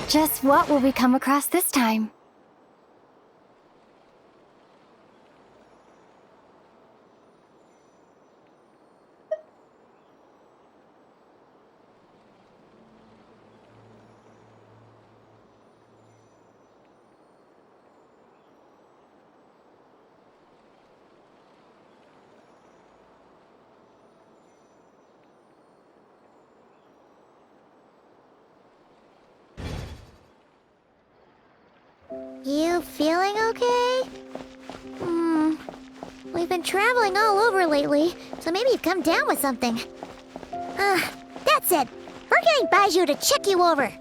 Just what will we come across this time? You feeling okay? We've been traveling all over lately, so maybe you've come down with something. That's it! We're getting Baiju to check you over!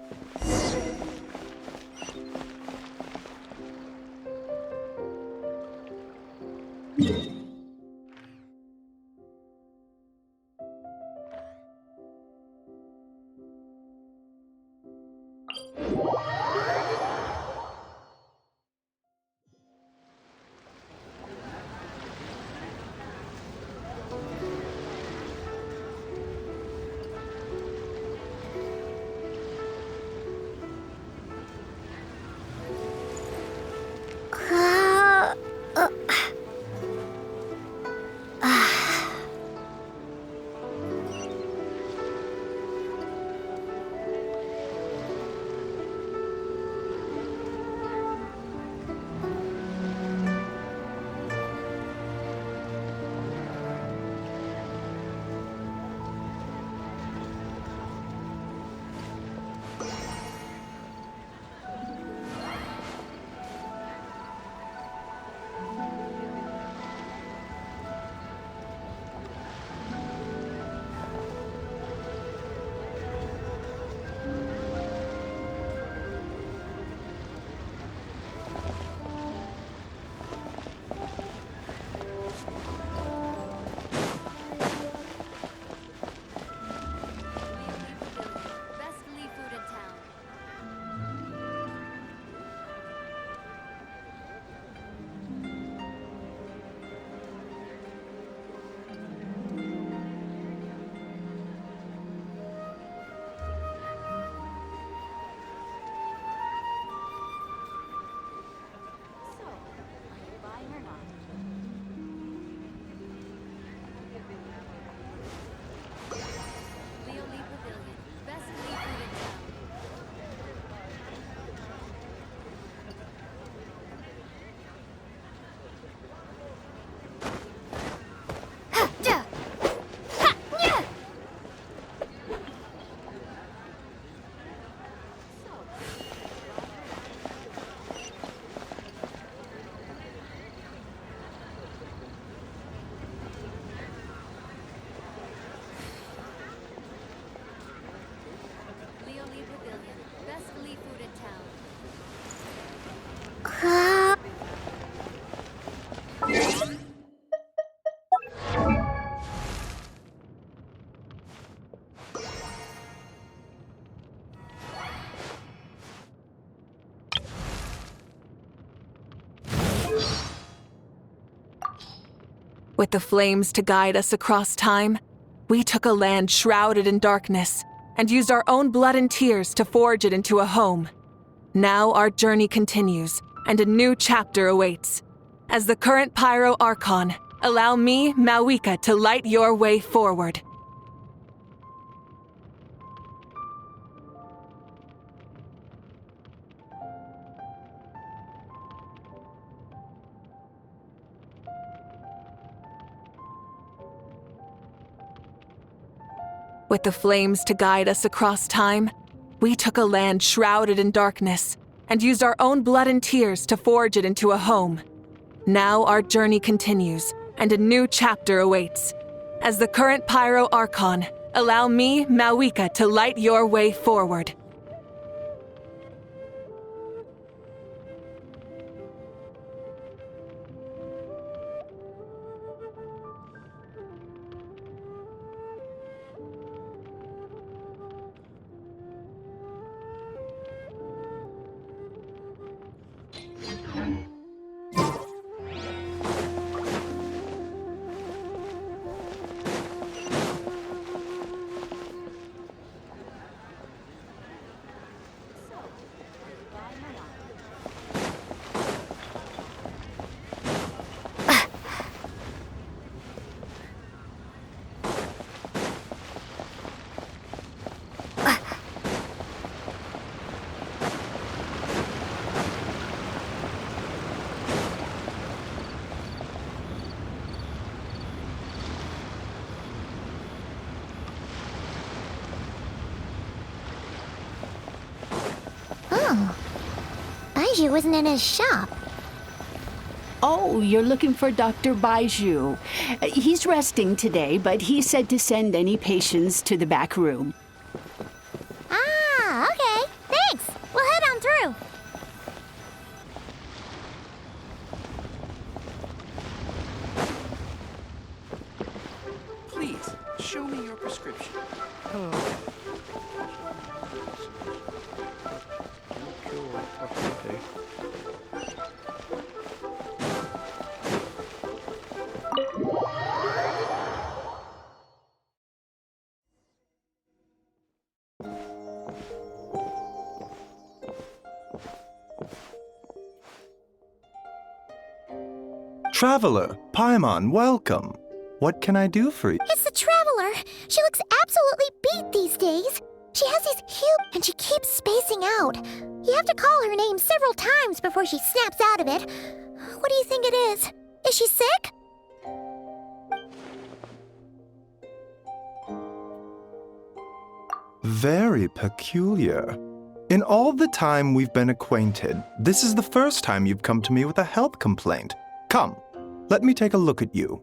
With the flames to guide us across time, we took a land shrouded in darkness and used our own blood and tears to forge it into a home. Now our journey continues, and a new chapter awaits. As the current Pyro Archon, allow me, Mawika, to light your way forward. With the flames to guide us across time, we took a land shrouded in darkness and used our own blood and tears to forge it into a home. Now our journey continues, and a new chapter awaits. As the current Pyro Archon, allow me, Mawika, to light your way forward. Baiju isn't in his shop. Oh, you're looking for Dr. Baiju. He's resting today, but he said to send any patients to the back room. Ah, okay. Thanks. We'll head on through. Please, show me your prescription. Traveler, Paimon, welcome. What can I do for you? It's the Traveler. She looks absolutely beat these days. She has these huge, and she keeps spacing out. You have to call her name several times before she snaps out of it. What do you think it is? Is she sick? Very peculiar. In all the time we've been acquainted, this is the first time you've come to me with a health complaint. Come, let me take a look at you.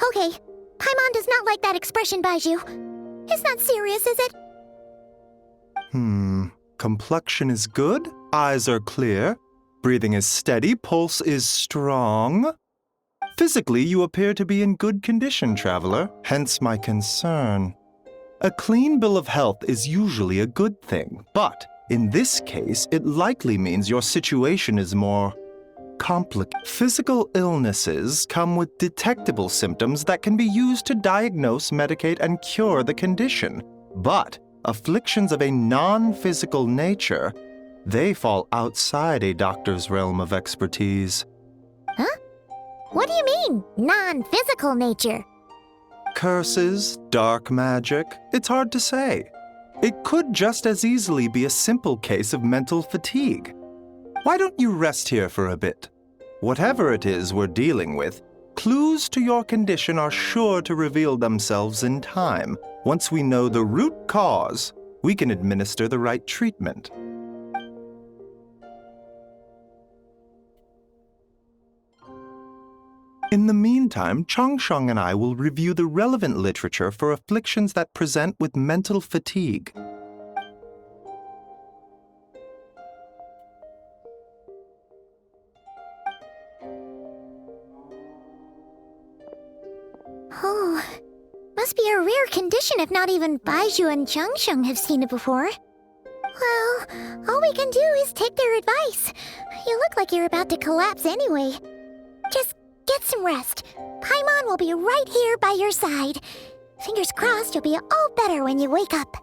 Okay, Paimon does not like that expression, Baiju. It's not serious, is it? Complexion is good, eyes are clear, breathing is steady, pulse is strong. Physically, you appear to be in good condition, traveler, hence my concern. A clean bill of health is usually a good thing, but in this case, it likely means your situation is more complicated. Physical illnesses come with detectable symptoms that can be used to diagnose, medicate, and cure the condition. But afflictions of a non-physical nature, they fall outside a doctor's realm of expertise. Huh? What do you mean, non-physical nature? Curses, dark magic, it's hard to say. It could just as easily be a simple case of mental fatigue. Why don't you rest here for a bit? Whatever it is we're dealing with, clues to your condition are sure to reveal themselves in time. Once we know the root cause, we can administer the right treatment. In the meantime, Changsheng and I will review the relevant literature for afflictions that present with mental fatigue. Oh, must be a rare condition if not even Baiju and Changsheng have seen it before. Well, all we can do is take their advice. You look like you're about to collapse anyway. Just get some rest. Paimon will be right here by your side. Fingers crossed you'll be all better when you wake up.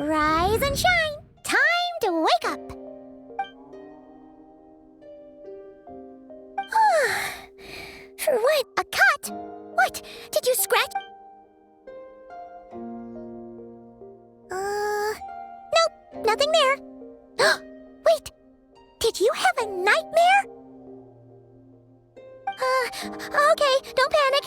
Rise and shine! Time to wake up! For what? A cut? What? Did you scratch? Nope, nothing there. Wait, did you have a nightmare? Okay, don't panic.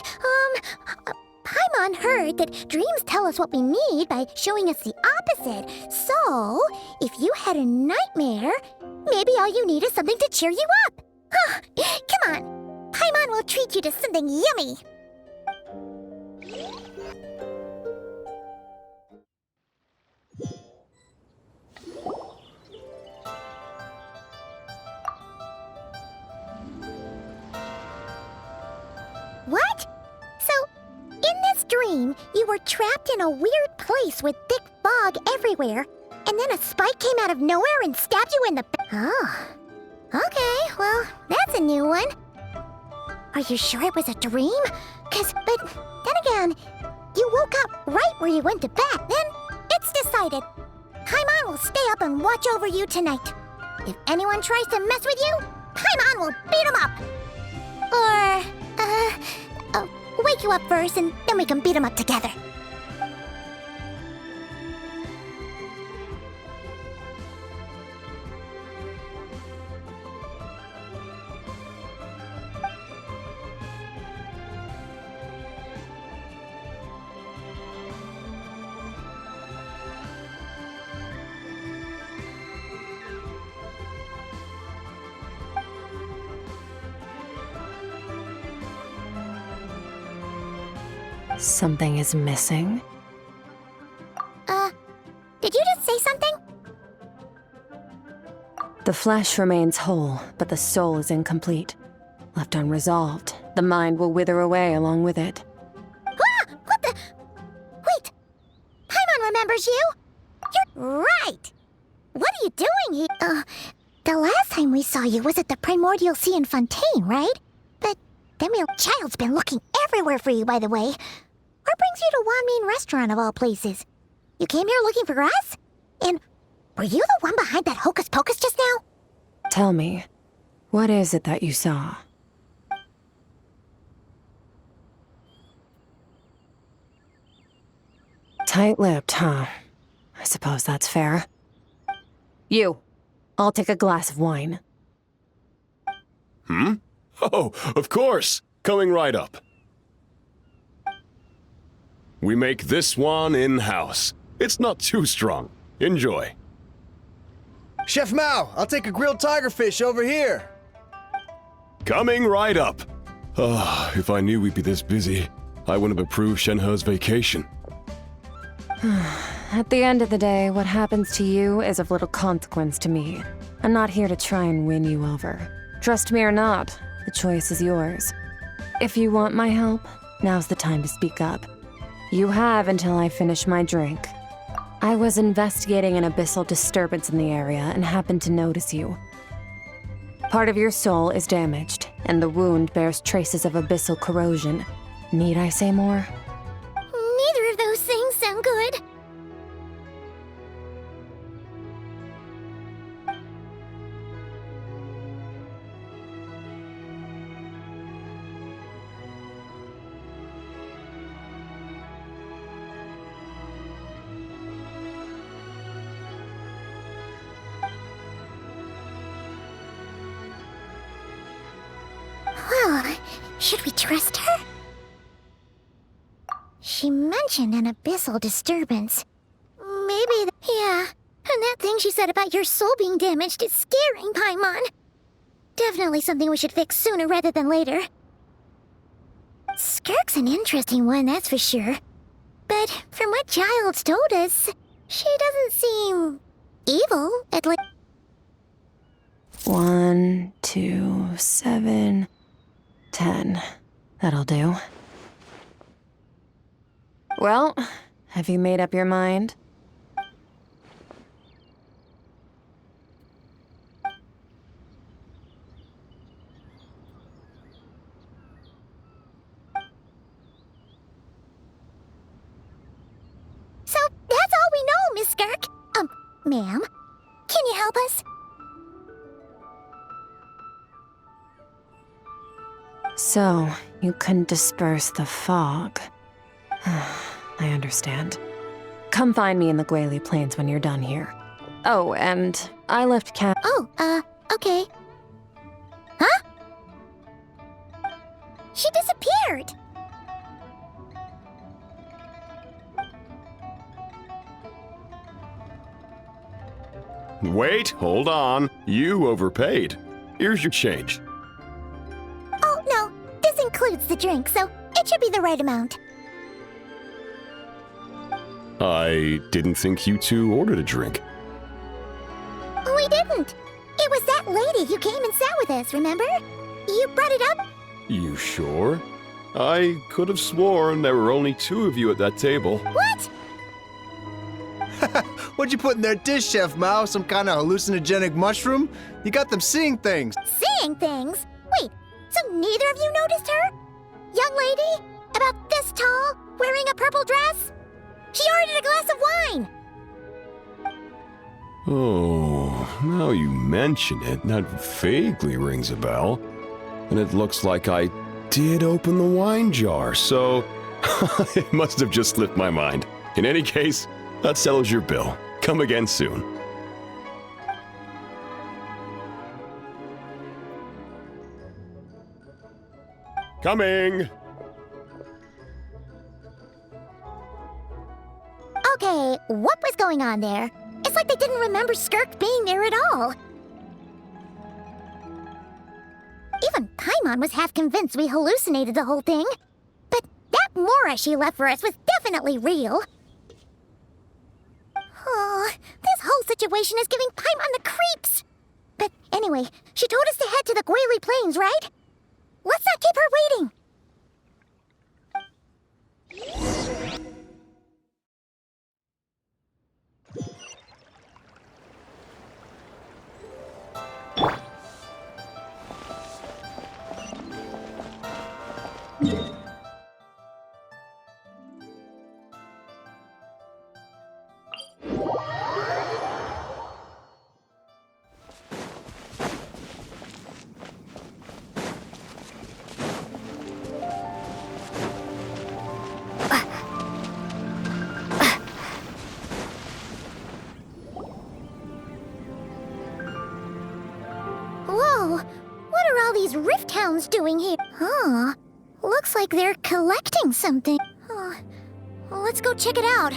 Paimon heard that dreams tell us what we need by showing us the opposite. So, if you had a nightmare, maybe all you need is something to cheer you up. Come on, Paimon will treat you to something yummy. What? So, in this dream, you were trapped in a weird place with thick fog everywhere, and then a spike came out of nowhere and stabbed you in the... Oh. Okay, well, that's a new one. Are you sure it was a dream? But then again, you woke up right where you went to bed. Then, it's decided. Paimon will stay up and watch over you tonight. If anyone tries to mess with you, Paimon will beat him up. Or, wake you up first, and then we can beat him up together. Something is missing. Did you just say something? The flesh remains whole, but the soul is incomplete. Left unresolved, the mind will wither away along with it. Ah! What the... Wait! Paimon remembers you? You're right! What are you doing here? The last time we saw you was at the Primordial Sea in Fontaine, right? But Demir Child's been looking everywhere for you, by the way. What brings you to Wanmin Restaurant of all places? You came here looking for us? And were you the one behind that hocus pocus just now? Tell me, what is it that you saw? Tight-lipped, huh? I suppose that's fair. You, I'll take a glass of wine. Hmm? Oh, of course! Coming right up. We make this one in-house. It's not too strong. Enjoy. Chef Mao, I'll take a grilled tigerfish over here. Coming right up. If I knew we'd be this busy, I wouldn't have approved Shenhe's vacation. At the end of the day, what happens to you is of little consequence to me. I'm not here to try and win you over. Trust me or not, the choice is yours. If you want my help, now's the time to speak up. You have until I finish my drink. I was investigating an abyssal disturbance in the area and happened to notice you. Part of your soul is damaged, and the wound bears traces of abyssal corrosion. Need I say more? Neither of those things sound good. Well, should we trust her? She mentioned an abyssal disturbance. Maybe, yeah. And that thing she said about your soul being damaged is scaring Paimon. Definitely something we should fix sooner rather than later. Skirk's an interesting one, that's for sure. But from what Childs told us, she doesn't seem evil, at least. 1, 2, 7, 10. That'll do. Well, have you made up your mind? So that's all we know, Miss Skirk. ma'am. Can you help us? So, you couldn't disperse the fog. I understand. Come find me in the Gwali Plains when you're done here. Oh, and I left Okay. Huh? She disappeared! Wait, hold on. You overpaid. Here's your change. Oh, no. This includes the drink, so it should be the right amount. I didn't think you two ordered a drink. We didn't. It was that lady who came and sat with us, remember? You brought it up? You sure? I could have sworn there were only two of you at that table. What? What'd you put in their dish, Chef Mao? Some kind of hallucinogenic mushroom? You got them seeing things. Seeing things? Wait, so neither of you noticed her? Young lady? About this tall? Wearing a purple dress? She ordered a glass of wine! Oh, now you mention it, that vaguely rings a bell. And it looks like I did open the wine jar, so it must have just slipped my mind. In any case, that settles your bill. Come again soon. Coming! Okay, what was going on there? It's like they didn't remember Skirk being there at all. Even Paimon was half convinced we hallucinated the whole thing. But that Mora she left for us was definitely real. Oh, this whole situation is giving Paimon the creeps. But anyway, she told us to head to the Gwali Plains, right? Let's not keep her waiting. Whoa, what are all these rift hounds doing here? Huh, looks like they're collecting something. Well, let's go check it out.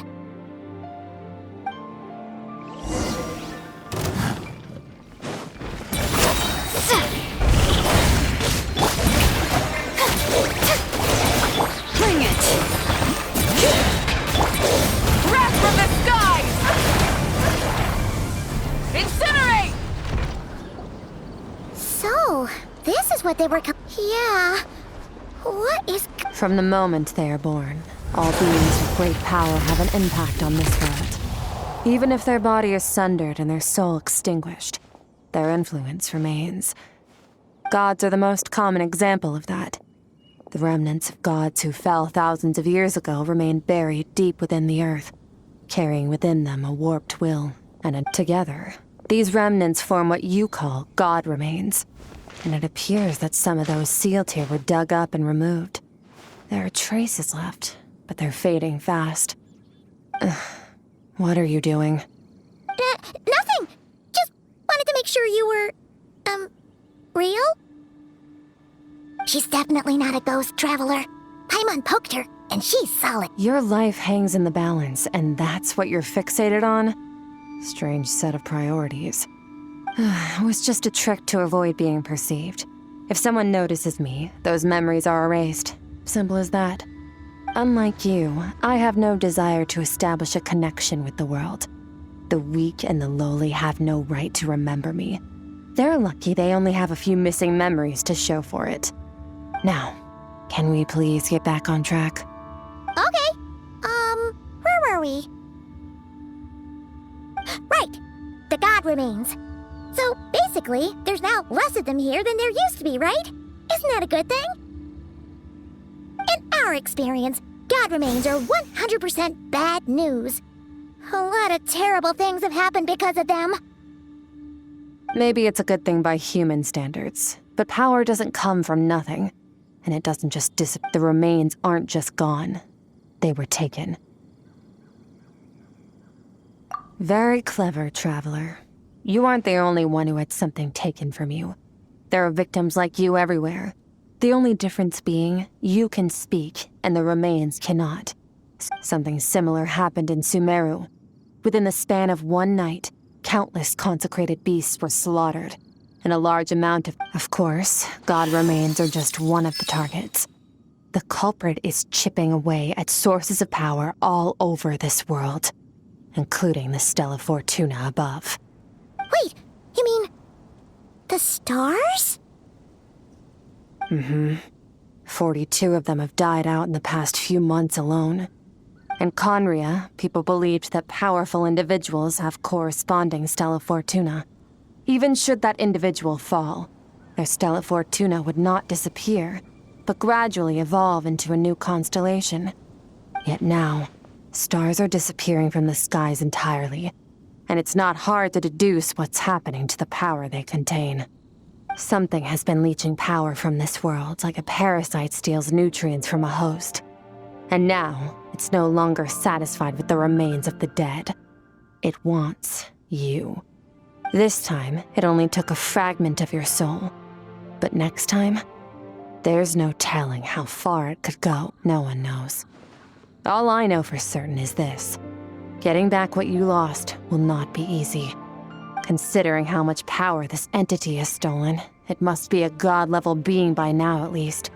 Bring it! Wrath from the skies! Incinerate! So, this is what they were Yeah. What is... From the moment they are born, all beings with great power have an impact on this world. Even if their body is sundered and their soul extinguished, their influence remains. Gods are the most common example of that. The remnants of gods who fell thousands of years ago remain buried deep within the earth, carrying within them a warped will, together, these remnants form what you call god remains. And it appears that some of those sealed here were dug up and removed. There are traces left, but they're fading fast. What are you doing? Nothing! Just wanted to make sure you were, real? She's definitely not a ghost traveler. Paimon poked her, and she's solid. Your life hangs in the balance, and that's what you're fixated on? Strange set of priorities. It was just a trick to avoid being perceived. If someone notices me, those memories are erased. Simple as that. Unlike you, I have no desire to establish a connection with the world. The weak and the lowly have no right to remember me. They're lucky they only have a few missing memories to show for it. Now, can we please get back on track? Okay. Where were we? Right. The god remains. So, basically, there's now less of them here than there used to be, right? Isn't that a good thing? In our experience, god remains are 100% bad news. A lot of terrible things have happened because of them. Maybe it's a good thing by human standards, but power doesn't come from nothing. And it doesn't just disappear. The remains aren't just gone. They were taken. Very clever, traveler. You aren't the only one who had something taken from you. There are victims like you everywhere. The only difference being, you can speak, and the remains cannot. Something similar happened in Sumeru. Within the span of one night, countless consecrated beasts were slaughtered, and a large amount of course, god remains are just one of the targets. The culprit is chipping away at sources of power all over this world, including the Stella Fortuna above. Wait, you mean the stars? 42 of them have died out in the past few months alone. In Conria, people believed that powerful individuals have corresponding Stella Fortuna. Even should that individual fall, their Stella Fortuna would not disappear, but gradually evolve into a new constellation. Yet now, stars are disappearing from the skies entirely, and it's not hard to deduce what's happening to the power they contain. Something has been leeching power from this world like a parasite steals nutrients from a host. And now, it's no longer satisfied with the remains of the dead. It wants you. This time, it only took a fragment of your soul. But next time, there's no telling how far it could go. No one knows. All I know for certain is this. Getting back what you lost will not be easy. Considering how much power this entity has stolen, it must be a god-level being by now at least.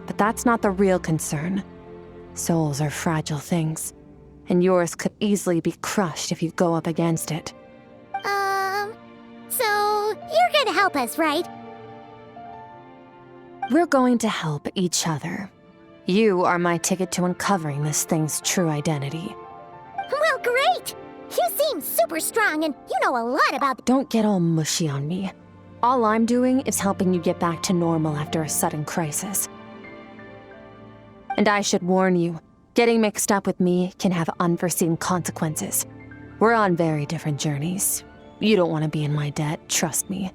But that's not the real concern. Souls are fragile things, and yours could easily be crushed if you go up against it. So you're gonna help us, right? We're going to help each other. You are my ticket to uncovering this thing's true identity. Well, great! You seem super strong and you know a lot about— Don't get all mushy on me. All I'm doing is helping you get back to normal after a sudden crisis. And I should warn you, getting mixed up with me can have unforeseen consequences. We're on very different journeys. You don't want to be in my debt, trust me.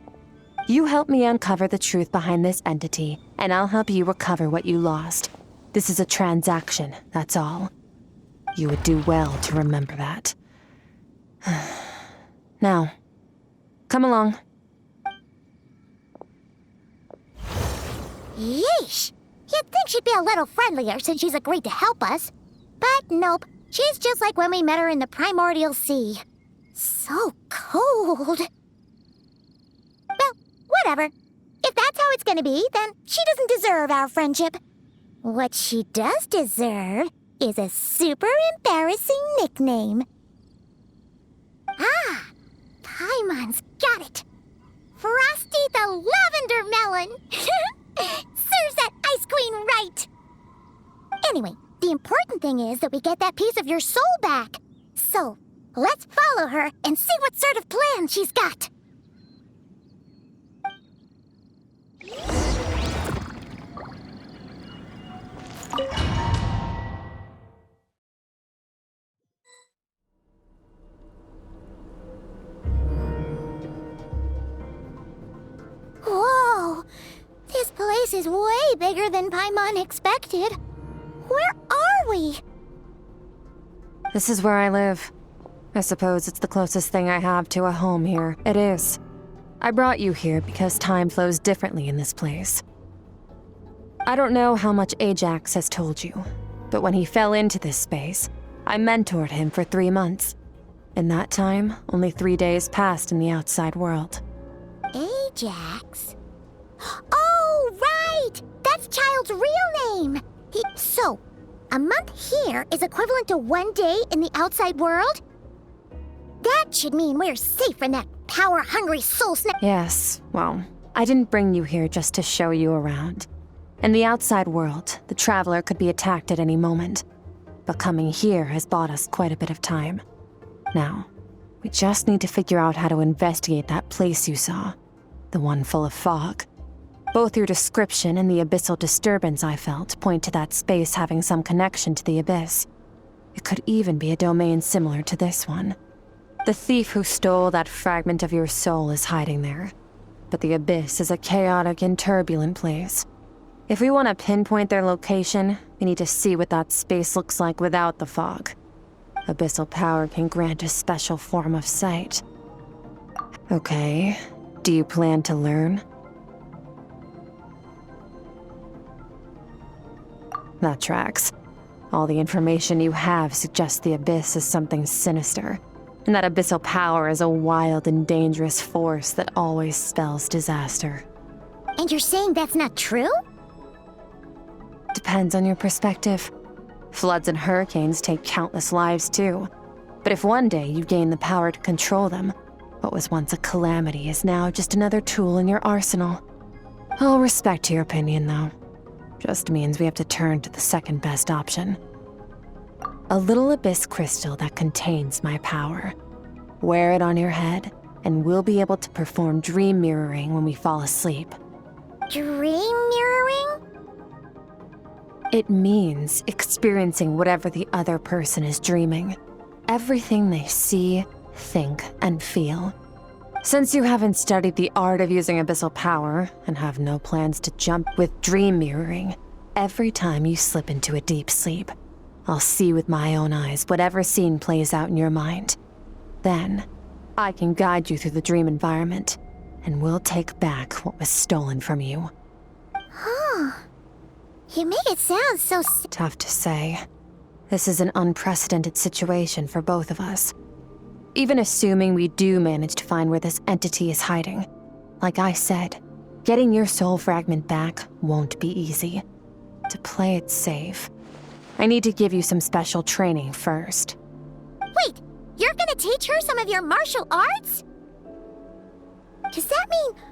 You help me uncover the truth behind this entity, and I'll help you recover what you lost. This is a transaction, that's all. You would do well to remember that. Now, come along. Yeesh! You'd think she'd be a little friendlier since she's agreed to help us. But nope, she's just like when we met her in the primordial sea. So cold. Well, whatever. If that's how it's gonna be, then she doesn't deserve our friendship. What she does deserve is a super embarrassing nickname. Ah, Paimon's got it. Frosty the Lavender Melon. Serves that ice queen right. Anyway, the important thing is that we get that piece of your soul back. So, let's follow her and see what sort of plan she's got. Whoa! This place is way bigger than Paimon expected. Where are we? This is where I live. I suppose it's the closest thing I have to a home here. It is. I brought you here because time flows differently in this place. I don't know how much Ajax has told you, but when he fell into this space, I mentored him for 3 months. In that time, only 3 days passed in the outside world. Ajax? Oh, right! That's Child's real name! So, a month here is equivalent to 1 day in the outside world? That should mean we're safe from that power-hungry soul snap— Yes, well, I didn't bring you here just to show you around. In the outside world, the Traveler could be attacked at any moment. But coming here has bought us quite a bit of time. Now, we just need to figure out how to investigate that place you saw. The one full of fog. Both your description and the abyssal disturbance I felt point to that space having some connection to the abyss. It could even be a domain similar to this one. The thief who stole that fragment of your soul is hiding there. But the Abyss is a chaotic and turbulent place. If we want to pinpoint their location, we need to see what that space looks like without the fog. Abyssal power can grant a special form of sight. Okay, do you plan to learn? That tracks. All the information you have suggests the Abyss is something sinister, and that abyssal power is a wild and dangerous force that always spells disaster. And you're saying that's not true? Depends on your perspective. Floods and hurricanes take countless lives too. But if one day you gain the power to control them, what was once a calamity is now just another tool in your arsenal. I'll respect your opinion though. Just means we have to turn to the second best option. A little abyss crystal that contains my power. Wear it on your head, and we'll be able to perform dream mirroring when we fall asleep. Dream mirroring? It means experiencing whatever the other person is dreaming. Everything they see, think, and feel. Since you haven't studied the art of using abyssal power, and have no plans to jump with dream mirroring, every time you slip into a deep sleep, I'll see with my own eyes whatever scene plays out in your mind. Then, I can guide you through the dream environment, and we'll take back what was stolen from you. Huh. You make it sound so Tough to say. This is an unprecedented situation for both of us. Even assuming we do manage to find where this entity is hiding. Like I said, getting your soul fragment back won't be easy. To play it safe, I need to give you some special training first. Wait, you're gonna teach her some of your martial arts? Does that mean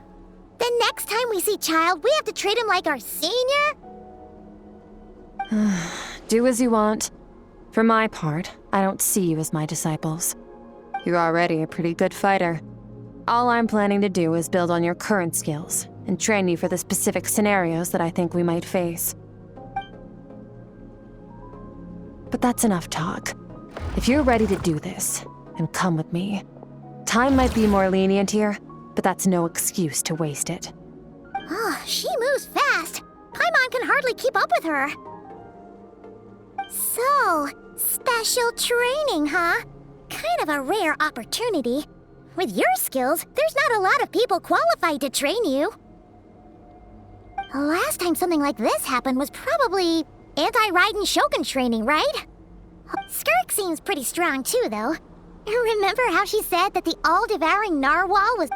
the next time we see Child, we have to treat him like our senior? Do as you want. For my part, I don't see you as my disciples. You're already a pretty good fighter. All I'm planning to do is build on your current skills and train you for the specific scenarios that I think we might face. But that's enough talk. If you're ready to do this, then come with me. Time might be more lenient here, but that's no excuse to waste it. Oh, she moves fast. Paimon can hardly keep up with her. So, special training, huh? Kind of a rare opportunity. With your skills, there's not a lot of people qualified to train you. The last time something like this happened was probably anti-Raiden Shogun training, right? Skirk seems pretty strong too, though. Remember how she said that the all-devouring narwhal was...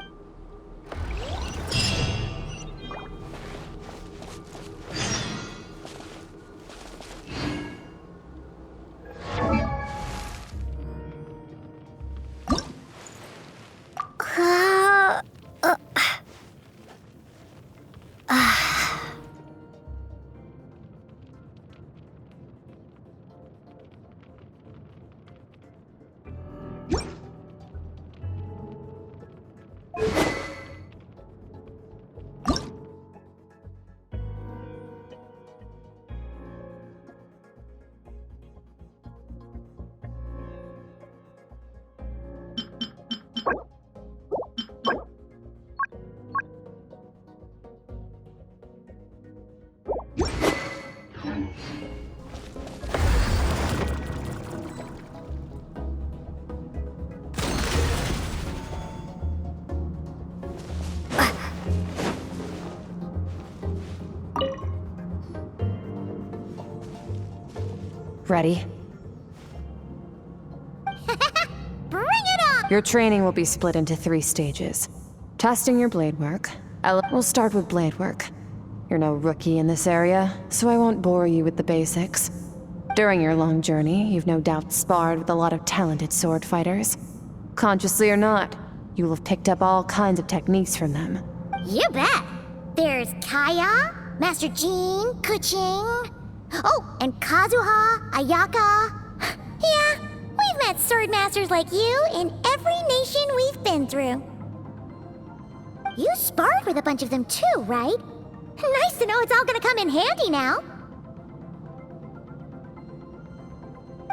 Ready? Bring it on! Your training will be split into 3 stages. Testing your blade work. We'll start with blade work. You're no rookie in this area, so I won't bore you with the basics. During your long journey, you've no doubt sparred with a lot of talented sword fighters. Consciously or not, you will have picked up all kinds of techniques from them. You bet! There's Kaya, Master Jean, Kuching... Oh, and Kazuha, Ayaka... Yeah, we've met sword masters like you in every nation we've been through. You sparred with a bunch of them too, right? Nice to know it's all gonna come in handy now.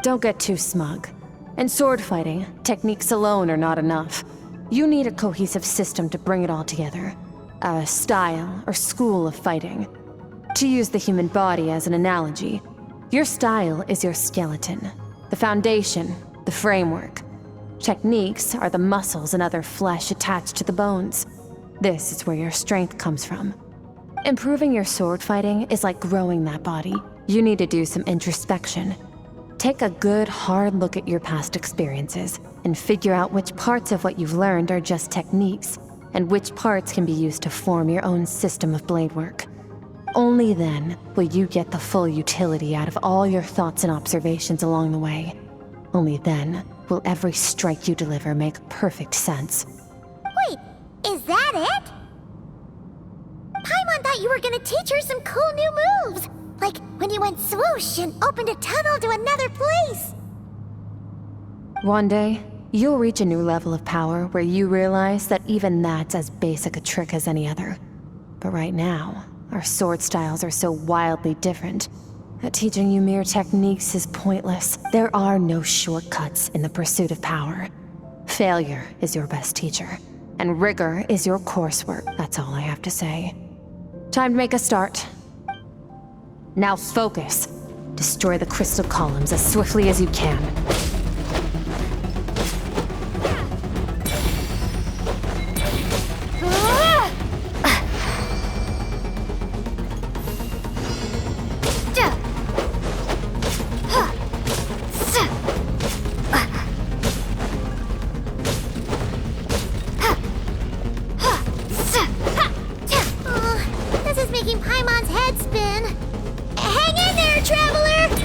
Don't get too smug. In sword fighting, techniques alone are not enough. You need a cohesive system to bring it all together. A style or school of fighting. To use the human body as an analogy, your style is your skeleton, the foundation, the framework. Techniques are the muscles and other flesh attached to the bones. This is where your strength comes from. Improving your sword fighting is like growing that body. You need to do some introspection. Take a good, hard look at your past experiences and figure out which parts of what you've learned are just techniques, and which parts can be used to form your own system of blade work. Only then will you get the full utility out of all your thoughts and observations along the way. Only then will every strike you deliver make perfect sense. Wait, is that it? Paimon thought you were gonna teach her some cool new moves! Like when you went swoosh and opened a tunnel to another place! One day, you'll reach a new level of power where you realize that even that's as basic a trick as any other. But right now, our sword styles are so wildly different that teaching you mere techniques is pointless. There are no shortcuts in the pursuit of power. Failure is your best teacher, and rigor is your coursework. That's all I have to say. Time to make a start. Now focus. Destroy the crystal columns as swiftly as you can. Making Paimon's head spin. Hang in there, traveler!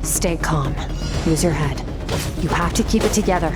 Stay calm. Use your head. You have to keep it together.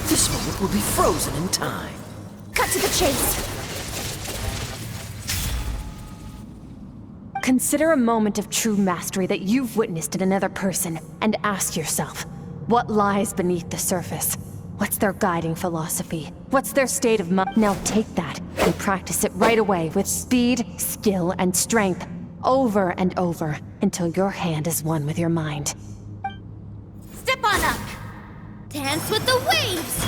This moment will be frozen in time. Cut to the chase. Consider a moment of true mastery that you've witnessed in another person, and ask yourself, what lies beneath the surface? What's their guiding philosophy? What's their state of mind? Now take that and practice it right away with speed, skill, and strength, over and over, until your hand is one with your mind. Step on up! Dance with the waves!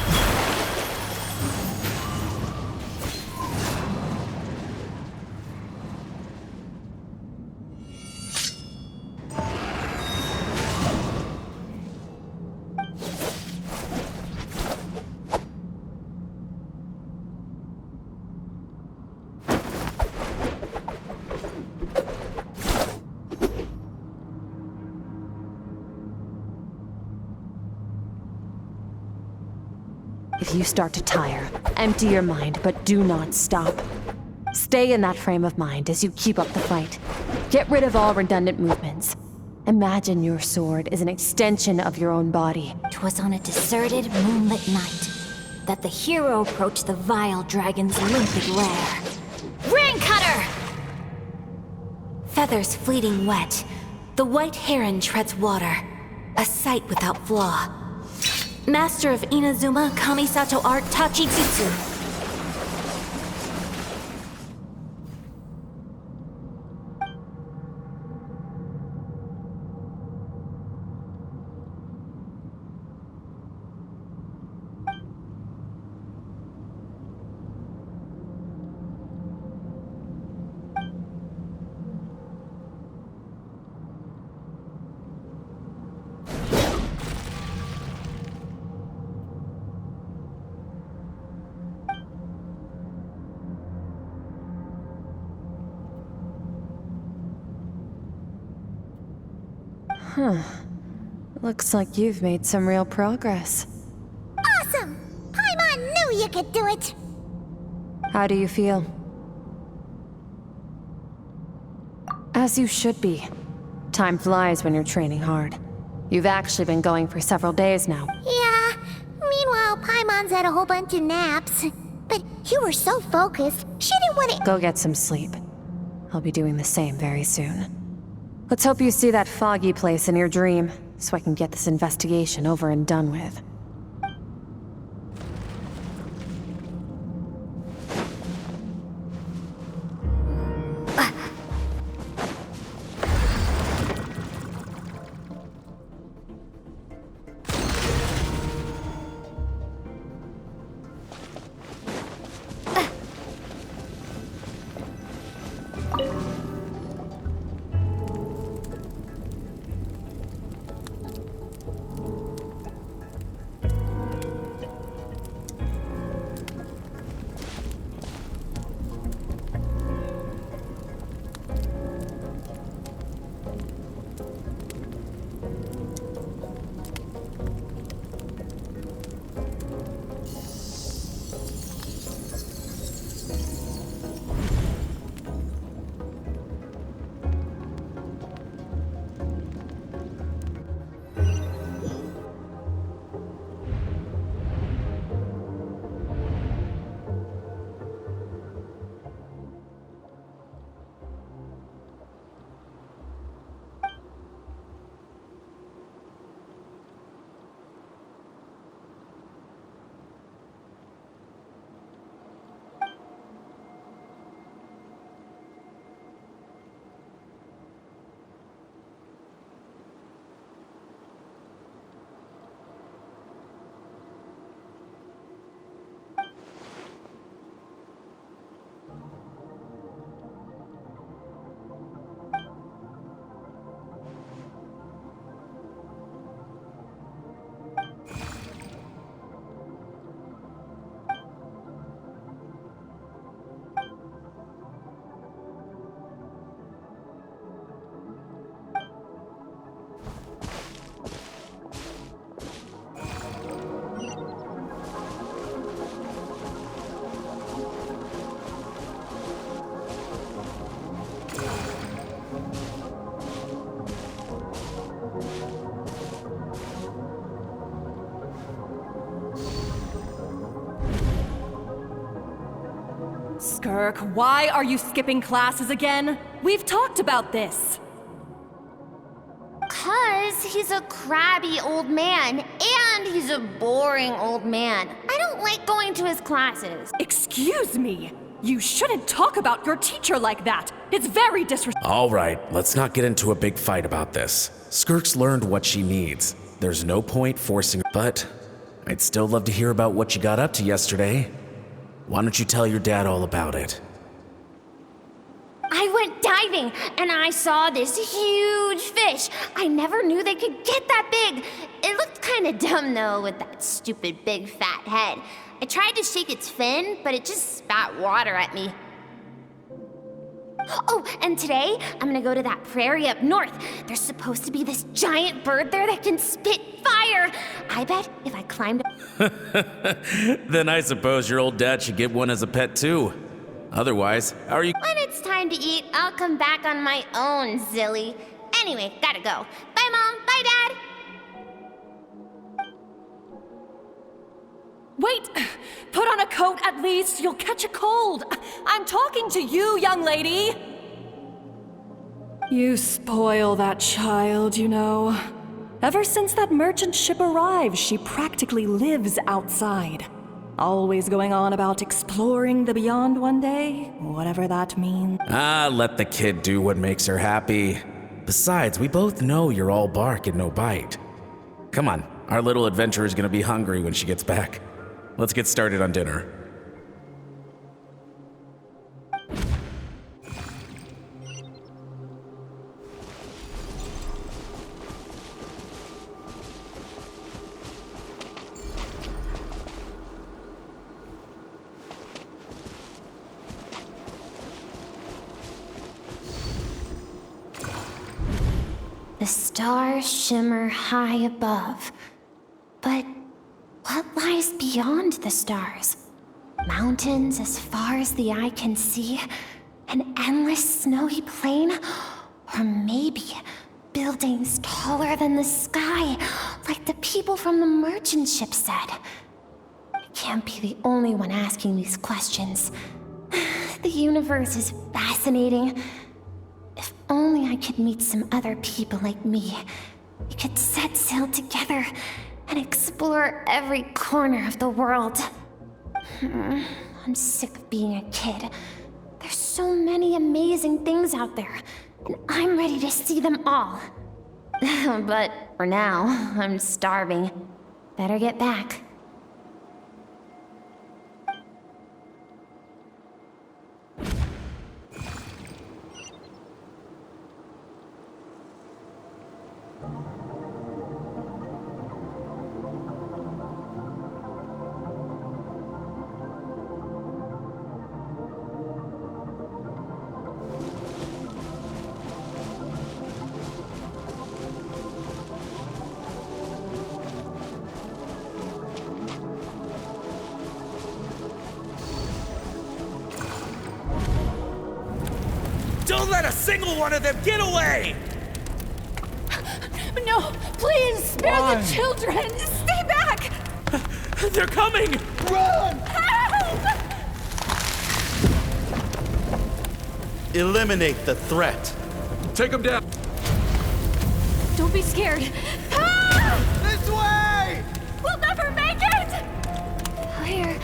If you start to tire, empty your mind, but do not stop. Stay in that frame of mind as you keep up the fight. Get rid of all redundant movements. Imagine your sword is an extension of your own body. 'Twas on a deserted, moonlit night that the hero approached the vile dragon's limpid lair. Ring cutter! Feathers fleeting wet, the white heron treads water, a sight without flaw. Master of Inazuma Kamisato art Tachijutsu. Looks like you've made some real progress. Awesome! Paimon knew you could do it! How do you feel? As you should be. Time flies when you're training hard. You've actually been going for several days now. Yeah, meanwhile Paimon's had a whole bunch of naps. But you were so focused, she didn't want to— Go get some sleep. I'll be doing the same very soon. Let's hope you see that foggy place in your dream, so I can get this investigation over and done with. Skirk, why are you skipping classes again? We've talked about this. 'Cause he's a crabby old man, and he's a boring old man. I don't like going to his classes. Excuse me. You shouldn't talk about your teacher like that. It's very disrespectful. All right, let's not get into a big fight about this. Skirk's learned what she needs. There's no point forcing her, but I'd still love to hear about what you got up to yesterday. Why don't you tell your dad all about it? I went diving, and I saw this huge fish. I never knew they could get that big. It looked kind of dumb, though, with that stupid big fat head. I tried to shake its fin, but it just spat water at me. Oh, and today, I'm gonna go to that prairie up north. There's supposed to be this giant bird there that can spit fire. I bet if I climbed up... Then I suppose your old dad should get one as a pet too. Otherwise, how are you... When it's time to eat, I'll come back on my own, Zilly. Anyway, gotta go. Bye, Mom. Bye, Dad. Wait! Put on a coat at least. You'll catch a cold. I'm talking to you, young lady. You spoil that child, you know. Ever since that merchant ship arrived, she practically lives outside. Always going on about exploring the beyond one day, whatever that means. Let the kid do what makes her happy. Besides, we both know you're all bark and no bite. Come on, our little adventurer is gonna be hungry when she gets back. Let's get started on dinner. The stars shimmer high above. But what lies beyond the stars? Mountains as far as the eye can see? An endless snowy plain? Or maybe buildings taller than the sky, like the people from the merchant ship said? I can't be the only one asking these questions. The universe is fascinating. If only I could meet some other people like me. We could set sail together and explore every corner of the world. I'm sick of being a kid. There's so many amazing things out there, and I'm ready to see them all. But for now, I'm starving. Better get back. Don't let a single one of them get away! No, please, spare the children! Stay back! They're coming! Run! Help! Eliminate the threat. Take them down. Don't be scared. This way! We'll never make it! Fire.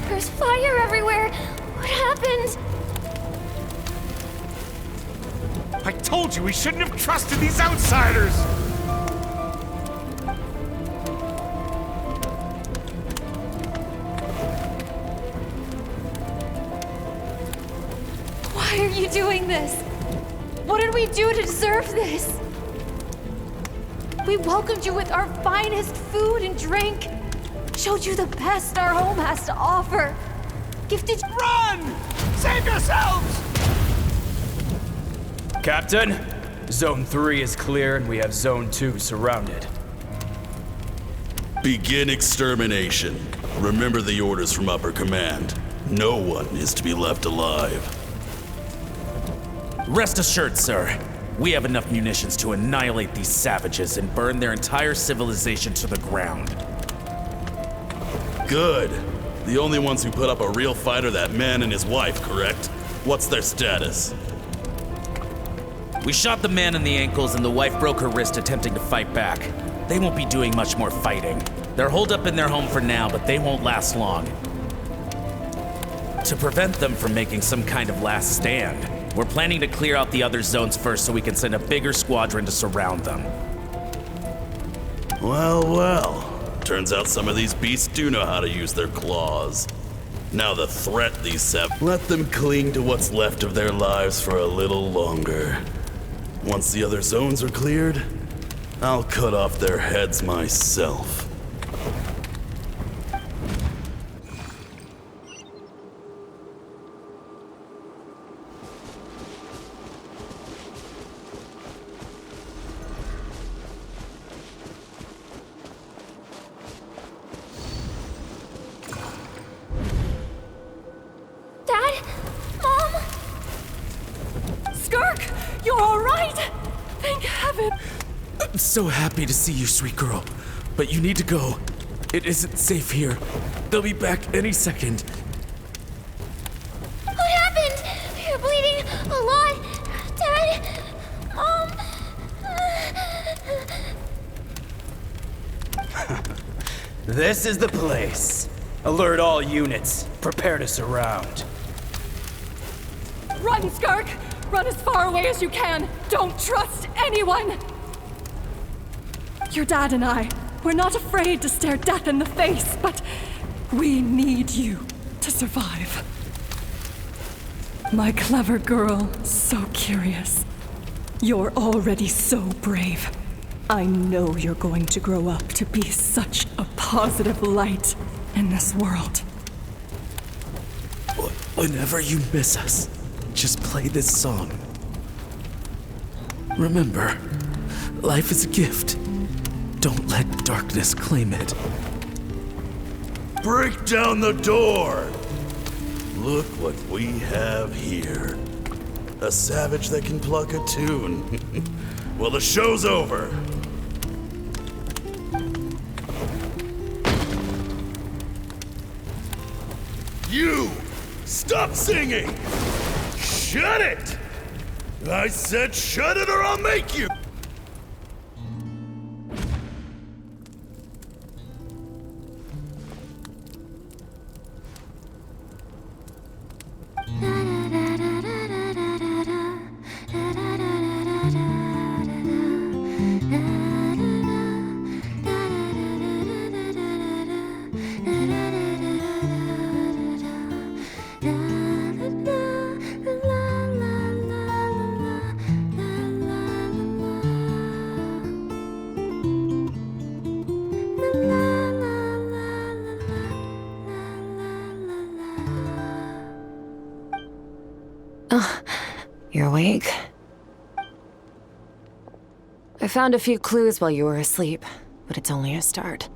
There's fire everywhere. What happened? I told you we shouldn't have trusted these outsiders! Why are you doing this? What did we do to deserve this? We welcomed you with our finest food and drink, showed you the best our home has to offer, gifted you— Run! Save yourselves! Captain, Zone 3 is clear and we have Zone 2 surrounded. Begin extermination. Remember the orders from upper command. No one is to be left alive. Rest assured, sir. We have enough munitions to annihilate these savages and burn their entire civilization to the ground. Good. The only ones who put up a real fight are that man and his wife, correct? What's their status? We shot the man in the ankles and the wife broke her wrist attempting to fight back. They won't be doing much more fighting. They're holed up in their home for now, but they won't last long. To prevent them from making some kind of last stand, we're planning to clear out the other zones first so we can send a bigger squadron to surround them. Well. Turns out some of these beasts do know how to use their claws. Now the threat these let them cling to what's left of their lives for a little longer. Once the other zones are cleared, I'll cut off their heads myself. Dad? Mom? Skirk, you're all right? Thank heaven. I'm so happy to see you, sweet girl. But you need to go. It isn't safe here. They'll be back any second. What happened? You're bleeding a lot. Dad? This is the place. Alert all units. Prepare to surround. Run, Skirk! Run as far away as you can! Don't trust anyone! Your dad and I, we're not afraid to stare death in the face, but we need you to survive. My clever girl, so curious. You're already so brave. I know you're going to grow up to be such a positive light in this world. Whenever you miss us, just play this song. Remember, life is a gift. Don't let darkness claim it. Break down the door! Look what we have here. A savage that can pluck a tune. Well, the show's over. You! Stop singing! Shut it! I said shut it or I'll make you! You're awake? I found a few clues while you were asleep, but it's only a start.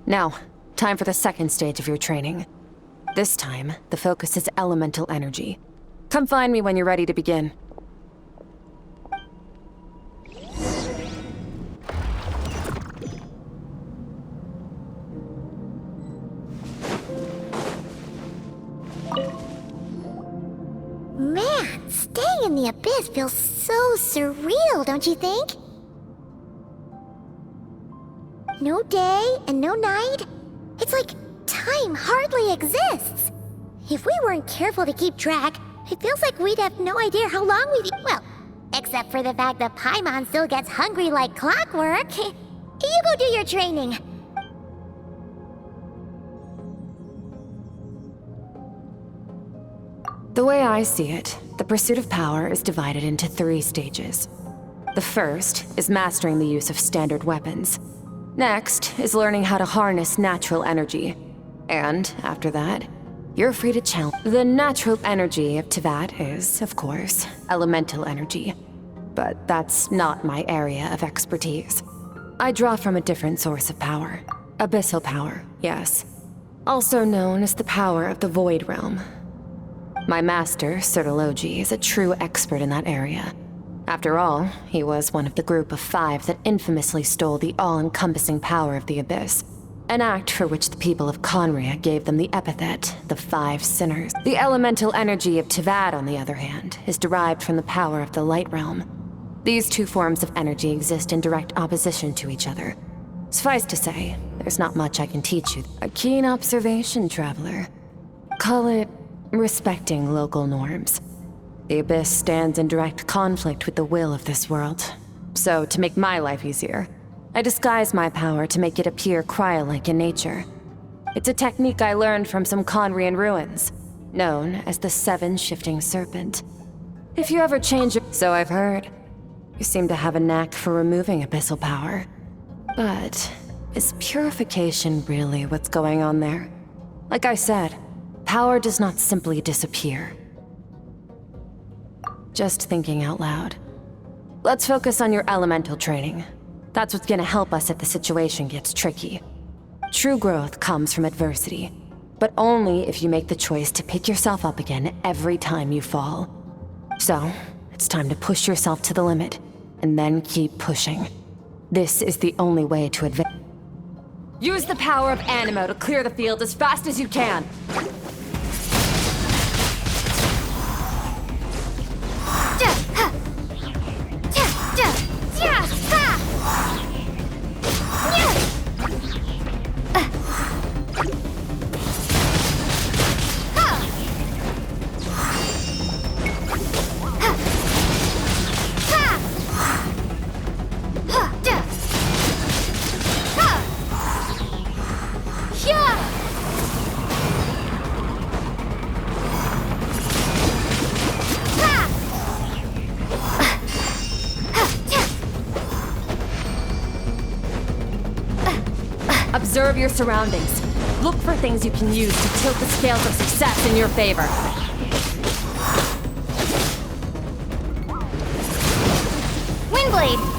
Now, time for the second stage of your training. This time, the focus is elemental energy. Come find me when you're ready to begin. Man, staying in the abyss feels so surreal, don't you think? No day and no night. It's like time hardly exists. If we weren't careful to keep track, it feels like we'd have no idea how long we've... Well, except for the fact that Paimon still gets hungry like clockwork. You go do your training. The way I see it, the pursuit of power is divided into 3 stages. The first is mastering the use of standard weapons. Next is learning how to harness natural energy. And after that, you're free to challenge. The natural energy of Teyvat is, of course, elemental energy. But that's not my area of expertise. I draw from a different source of power. Abyssal power, yes. Also known as the power of the Void Realm. My master, Sertologi, is a true expert in that area. After all, he was one of the group of 5 that infamously stole the all-encompassing power of the Abyss. An act for which the people of Conria gave them the epithet, the 5 Sinners. The elemental energy of Teyvat, on the other hand, is derived from the power of the Light Realm. These two forms of energy exist in direct opposition to each other. Suffice to say, there's not much I can teach you. A keen observation, traveler. Call it respecting local norms. The Abyss stands in direct conflict with the will of this world. So, to make my life easier, I disguise my power to make it appear cryo-like in nature. It's a technique I learned from some Conrian ruins, known as the Seven Shifting Serpent. If you ever change your... So I've heard. You seem to have a knack for removing abyssal power. But is purification really what's going on there? Like I said, power does not simply disappear. Just thinking out loud. Let's focus on your elemental training. That's what's gonna help us if the situation gets tricky. True growth comes from adversity, but only if you make the choice to pick yourself up again every time you fall. So, it's time to push yourself to the limit, and then keep pushing. This is the only way to advance. Use the power of Animo to clear the field as fast as you can! Observe your surroundings. Look for things you can use to tilt the scales of success in your favor. Windblade!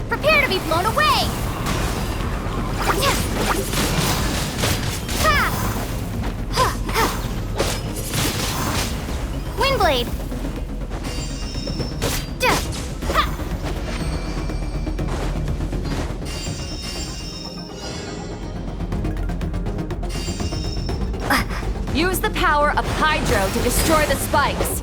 Prepare to be blown away! Windblade! Use the power of Hydro to destroy the spikes.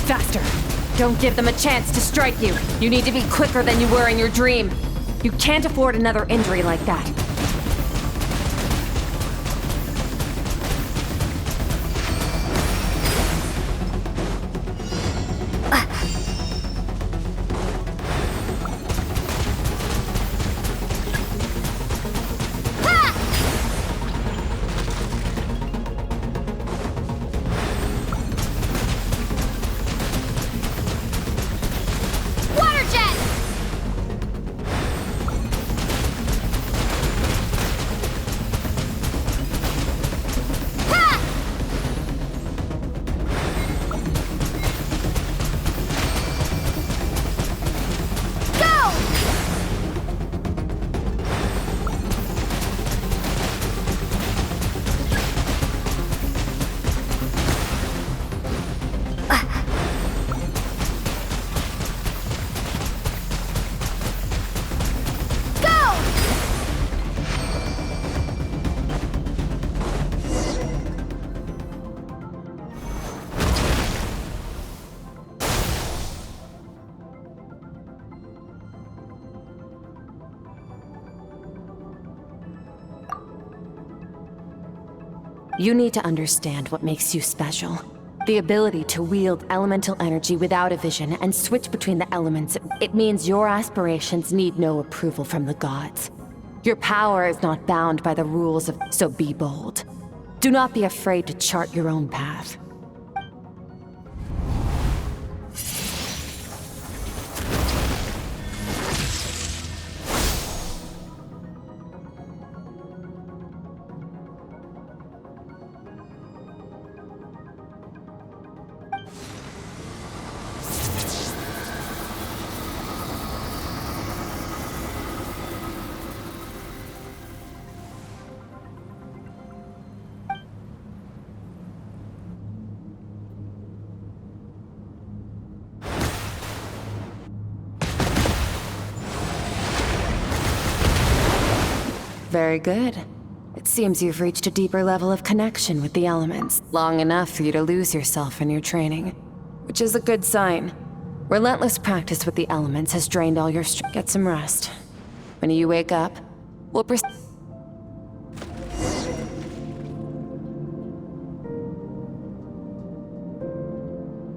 Faster! Don't give them a chance to strike you. You need to be quicker than you were in your dream. You can't afford another injury like that. You need to understand what makes you special. The ability to wield elemental energy without a vision and switch between the elements. It means your aspirations need no approval from the gods. Your power is not bound by the rules of... So be bold. Do not be afraid to chart your own path. Very good. It seems you've reached a deeper level of connection with the elements, long enough for you to lose yourself in your training, which is a good sign. Relentless practice with the elements has drained all your strength. Get some rest. When you wake up, we'll proceed.